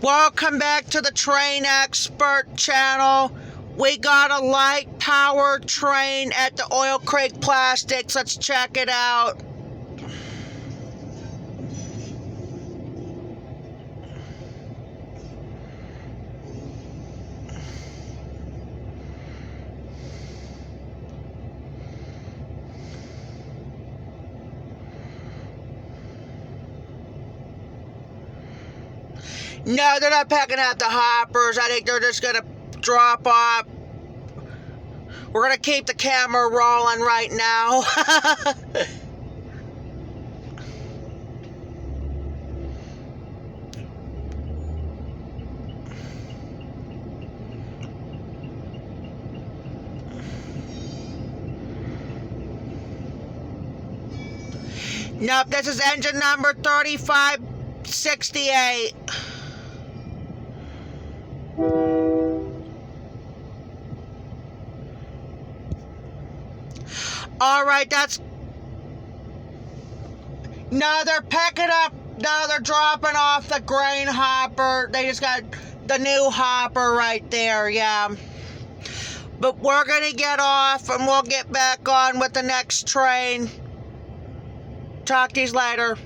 Welcome back to the Train Expert channel. We got a light power train at the Oil Creek Plastics. Let's check it out. No, they're not packing out the hoppers. I think they're just going to drop off. We're going to keep the camera rolling right now. Nope, this is engine number 3568. Alright, that's... No, they're picking up... No, they're dropping off the grain hopper. They just got the new hopper right there, yeah. But we're gonna get off and we'll get back on with the next train. Talk to you later.